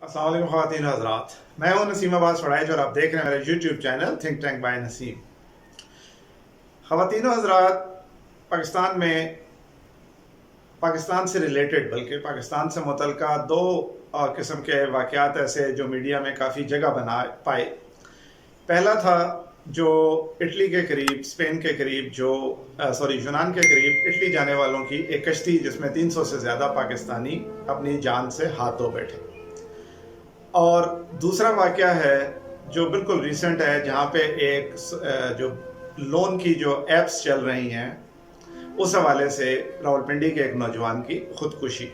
अस्सलाम वालेकुम ख़वातीन और हज़रात, मैं हूं नसीम अब्बास फड़ाइच और आप देख रहे हैं मेरा YouTube channel think tank bye Naseem. ख़वातीन और हज़रात, पाकिस्तान में पाकिस्तान से रिलेटेड बल्कि पाकिस्तान से मुतल्लिक़ा दो किस्म के वाक़यात ऐसे जो मीडिया में काफ़ी जगह बना पाए। पहला था जो इटली के करीब, स्पेन के करीब, यूनान के करीब इटली जाने वालों की एक कश्ती जिसमें 300 से ज़्यादा पाकिस्तानी अपनी जान से हाथ धो बैठे। और दूसरा वाक़या है जो बिल्कुल रिसेंट है, जहाँ पे एक जो लोन की जो ऐप्स चल रही हैं उस हवाले से रावलपिंडी के एक नौजवान की खुदकुशी।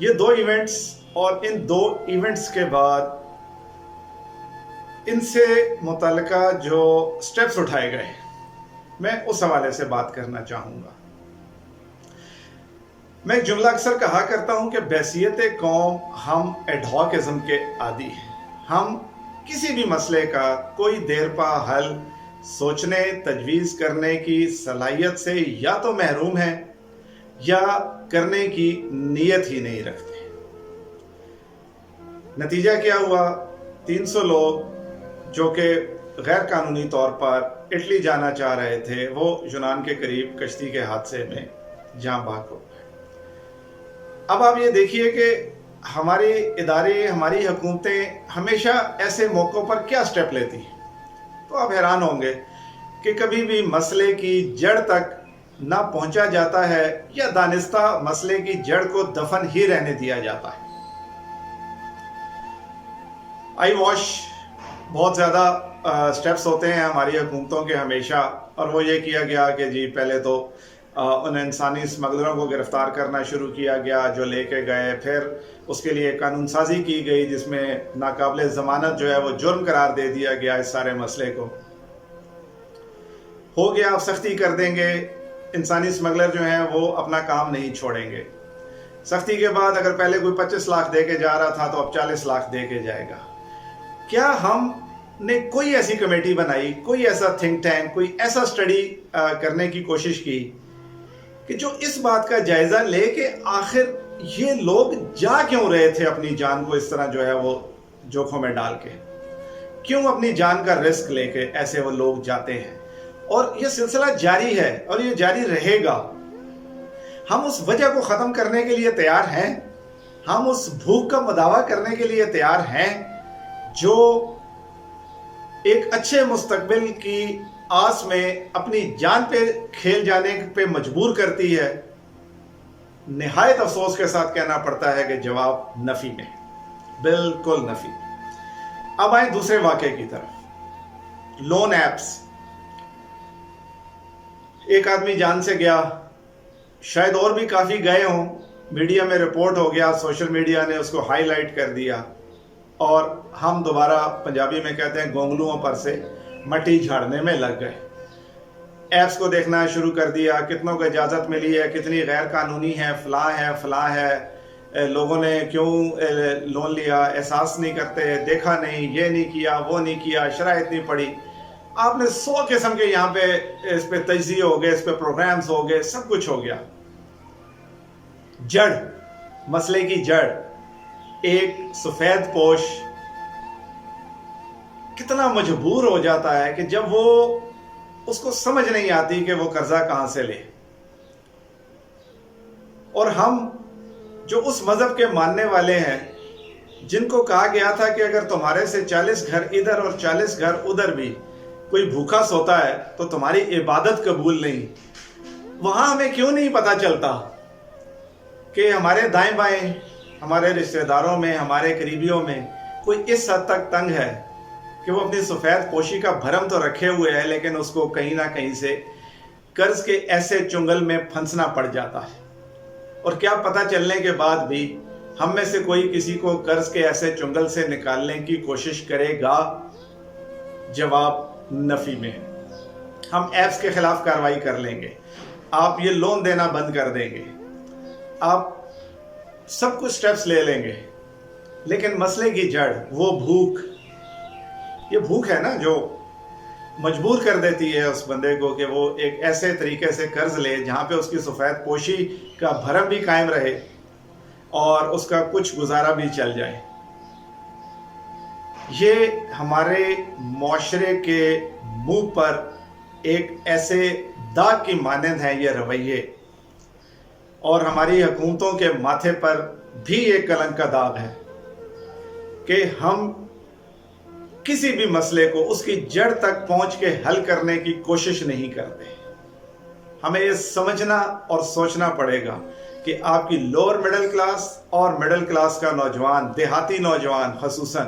ये दो इवेंट्स और इन दो इवेंट्स के बाद इनसे मुतल्लिका जो स्टेप्स उठाए गए मैं उस हवाले से बात करना चाहूँगा। मैं एक जुमला अक्सर कहा करता हूं कि बैसियत कौम हम एडहॉकिज्म के आदी हैं। हम किसी भी मसले का कोई देर पा हल सोचने तजवीज़ करने की सलाहियत से या तो महरूम हैं या करने की नीयत ही नहीं रखते। नतीजा क्या हुआ? 300 लोग जो कि गैर कानूनी तौर पर इटली जाना चाह रहे थे वो यूनान के करीब कश्ती के हादसे में जाँ बहक हो गए। अब आप ये देखिए कि हमारे इदारे, हमारी हुकूमतें हमेशा ऐसे मौक़ों पर क्या स्टेप लेती हैं, तो आप हैरान होंगे कि कभी भी मसले की जड़ तक ना पहुंचा जाता है या दानिस्ता मसले की जड़ को दफन ही रहने दिया जाता है। आई वॉश बहुत ज़्यादा स्टेप्स होते हैं हमारी हुकूमतों के हमेशा, और वो ये किया गया कि जी पहले तो उन इंसानी स्मगलरों को गिरफ्तार करना शुरू किया गया जो लेके गए, फिर उसके लिए कानून साजी की गई जिसमें नाकाबिल ज़मानत जो है वो जुर्म करार दे दिया गया। इस सारे मसले को हो गया, अब सख्ती कर देंगे, इंसानी स्मगलर जो हैं वो अपना काम नहीं छोड़ेंगे। सख्ती के बाद अगर पहले कोई 25 लाख दे के जा रहा था तो अब 40 लाख दे के जाएगा। क्या हमने कोई ऐसी कमेटी बनाई, कोई ऐसा थिंक टैंक, कोई ऐसा स्टडी करने की कोशिश की कि जो इस बात का जायजा ले कि आखिर ये लोग जा क्यों रहे थे अपनी जान को इस तरह जो है वो जोखों में डाल के, क्यों अपनी जान का रिस्क लेके ऐसे वो लोग जाते हैं। और ये सिलसिला जारी है और ये जारी रहेगा। हम उस वजह को ख़त्म करने के लिए तैयार हैं, हम उस भूख का मुदावा करने के लिए तैयार हैं जो एक अच्छे मुस्तकबिल की आस में अपनी जान पे खेल जाने पे मजबूर करती है। निहायत अफसोस के साथ कहना पड़ता है कि जवाब नफी में, बिल्कुल नफी। अब आए दूसरे वाक़े की तरफ। लोन ऐप्स, एक आदमी जान से गया, शायद और भी काफ़ी गए हों, मीडिया में रिपोर्ट हो गया, सोशल मीडिया ने उसको हाईलाइट कर दिया और हम दोबारा पंजाबी में कहते हैं गोंगलुओं पर से मट्टी झाड़ने में लग गए। ऐप्स को देखना शुरू कर दिया, कितनों को इजाज़त मिली है, कितनी गैर कानूनी है, फलां है, लोगों ने क्यों लोन लिया, एहसास नहीं करते, देखा नहीं, ये नहीं किया, वो नहीं किया, शराइत नहीं पड़ी। आपने 100 किस्म के यहाँ पे इस पे तजज़िये हो गए, इस पे प्रोग्राम्स हो गए, सब कुछ हो गया। जड़, मसले की जड़, एक सफ़ेद पोश कितना मजबूर हो जाता है कि जब वो उसको समझ नहीं आती कि वो कर्जा कहां से ले। और हम जो उस मजहब के मानने वाले हैं, जिनको कहा गया था कि अगर तुम्हारे से 40 घर इधर और 40 घर उधर भी कोई भूखा सोता है तो तुम्हारी इबादत कबूल नहीं, वहां हमें क्यों नहीं पता चलता कि हमारे दाएं बाएं, हमारे रिश्तेदारों में, हमारे करीबियों में कोई इस हद तक तंग है कि वो अपनी सफ़ेद पोशी का भरम तो रखे हुए है लेकिन उसको कहीं ना कहीं से कर्ज के ऐसे चुंगल में फंसना पड़ जाता है। और क्या पता चलने के बाद भी हम में से कोई किसी को कर्ज के ऐसे चुंगल से निकालने की कोशिश करेगा? जवाब नफी में। हम ऐप्स के खिलाफ कार्रवाई कर लेंगे, आप ये लोन देना बंद कर देंगे, आप सब कुछ स्टेप्स ले लेंगे, लेकिन मसले की जड़ वो भूख, ये भूख है ना जो मजबूर कर देती है उस बंदे को कि वो एक ऐसे तरीके से कर्ज ले जहाँ पे उसकी सफ़ेद पोशी का भरम भी कायम रहे اور اس کا کچھ گزارا بھی چل جائے۔ یہ ہمارے معاشرے کے منہ پر ایک ایسے داغ کی مانند ہیں یہ رویے، اور ہماری حکومتوں کے ماتھے پر بھی ایک کلنک کا داغ ہے کہ ہم کسی بھی مسئلے کو اس کی جڑ تک پہنچ کے حل کرنے کی کوشش نہیں کرتے۔ ہمیں یہ سمجھنا اور سوچنا پڑے گا کہ آپ کی لوور مڈل کلاس اور مڈل کلاس کا نوجوان، دیہاتی نوجوان خصوصاً،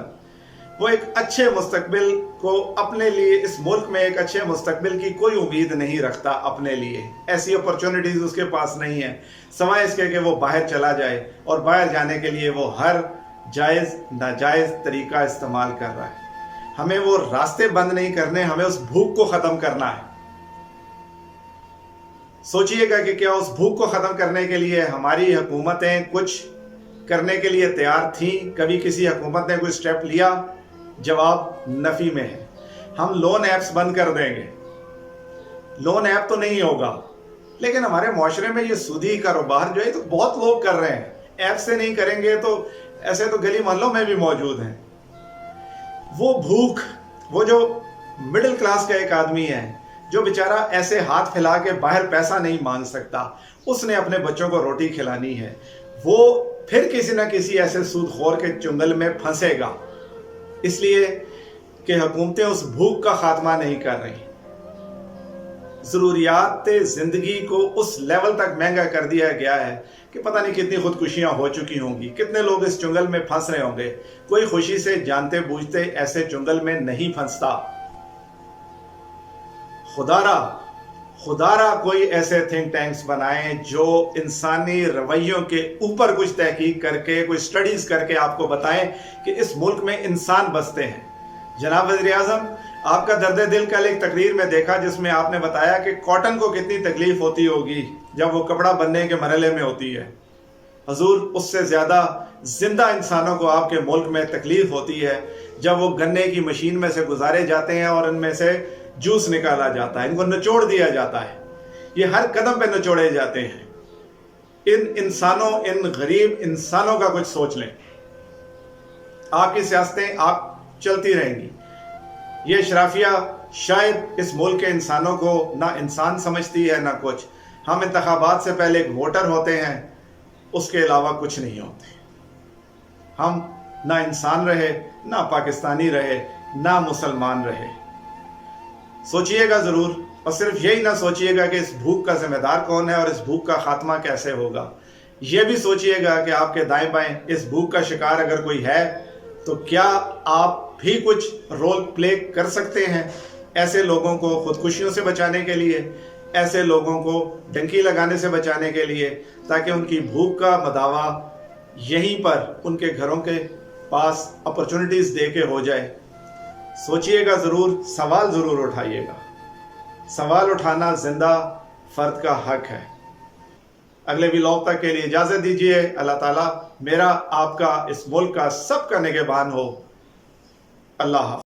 وہ ایک اچھے مستقبل کو اپنے لیے، اس ملک میں ایک اچھے مستقبل کی کوئی امید نہیں رکھتا اپنے لیے۔ ایسی اپرچونٹیز اس کے پاس نہیں ہیں سوائے اس کے کہ وہ باہر چلا جائے، اور باہر جانے کے لیے وہ ہر جائز ناجائز طریقہ استعمال کر رہا ہے۔ ہمیں وہ راستے بند نہیں کرنے، ہمیں اس بھوک کو ختم کرنا ہے۔ سوچئے گا کہ کیا اس بھوک کو ختم کرنے کے لیے ہماری حکومتیں کچھ کرنے کے لیے تیار تھیں؟ کبھی کسی حکومت نے کوئی سٹیپ لیا؟ جواب نفی میں ہے۔ ہم لون ایپس بند کر دیں گے، لون ایپ تو نہیں ہوگا، لیکن ہمارے معاشرے میں یہ سودی کاروبار جو ہے تو بہت لوگ کر رہے ہیں۔ ایپ سے نہیں کریں گے تو ایسے تو گلی محلوں میں بھی موجود ہیں۔ وہ بھوک، وہ جو مڈل کلاس کا ایک آدمی ہے جو بیچارہ ایسے ہاتھ پھیلا کے باہر پیسہ نہیں مانگ سکتا، اس نے اپنے بچوں کو روٹی کھلانی ہے، وہ پھر کسی نہ کسی ایسے سود خور کے چنگل میں پھنسے گا، اس لیے کہ حکومتیں اس بھوک کا خاتمہ نہیں کر رہی۔ ضروریات زندگی کو اس لیول تک مہنگا کر دیا گیا ہے کہ پتہ نہیں کتنی خودکشیاں ہو چکی ہوں گی، کتنے لوگ اس چنگل میں پھنس رہے ہوں گے۔ کوئی خوشی سے جانتے بوجھتے ایسے چنگل میں نہیں پھنستا۔ خدا را کوئی ایسے تھنک ٹینکس بنائیں جو انسانی رویوں کے اوپر کچھ تحقیق کر کے، کوئی سٹڈیز کر کے آپ کو بتائیں کہ اس ملک میں انسان بستے ہیں۔ جناب وزیر اعظم، آپ کا درد دل کل ایک تقریر میں دیکھا جس میں آپ نے بتایا کہ کاٹن کو کتنی تکلیف ہوتی ہوگی جب وہ کپڑا بننے کے مرحلے میں ہوتی ہے۔ حضور، اس سے زیادہ زندہ انسانوں کو آپ کے ملک میں تکلیف ہوتی ہے جب وہ گنے کی مشین میں سے گزارے جاتے ہیں اور ان میں سے جوس نکالا جاتا ہے، ان کو نچوڑ دیا جاتا ہے، یہ ہر قدم پہ نچوڑے جاتے ہیں۔ ان انسانوں، ان غریب انسانوں کا کچھ سوچ لیں۔ آپ کی سیاستیں آپ چلتی رہیں گی، یہ اشرافیہ شاید اس ملک کے انسانوں کو نہ انسان سمجھتی ہے نہ کچھ۔ ہم انتخابات سے پہلے ایک ووٹر ہوتے ہیں، اس کے علاوہ کچھ نہیں ہوتے۔ ہم نہ انسان رہے، نہ پاکستانی رہے، نہ مسلمان رہے۔ سوچئے گا ضرور، اور صرف یہی نہ سوچئے گا کہ اس بھوک کا ذمہ دار کون ہے اور اس بھوک کا خاتمہ کیسے ہوگا، یہ بھی سوچئے گا کہ آپ کے دائیں بائیں اس بھوک کا شکار اگر کوئی ہے تو کیا آپ بھی کچھ رول پلے کر سکتے ہیں ایسے لوگوں کو خودکشیوں سے بچانے کے لیے، ایسے لوگوں کو ڈنکی لگانے سے بچانے کے لیے، تاکہ ان کی بھوک کا مداوا یہیں پر ان کے گھروں کے پاس اپرچونٹیز دے کے ہو جائے۔ سوچئے گا ضرور، سوال ضرور اٹھائیے گا۔ سوال اٹھانا زندہ فرد کا حق ہے۔ اگلے ولاگ تک کے لیے اجازت دیجیے۔ اللہ تعالیٰ میرا، آپ کا، اس ملک کا، سب کا نگہبان ہو۔ اللہ حافظ۔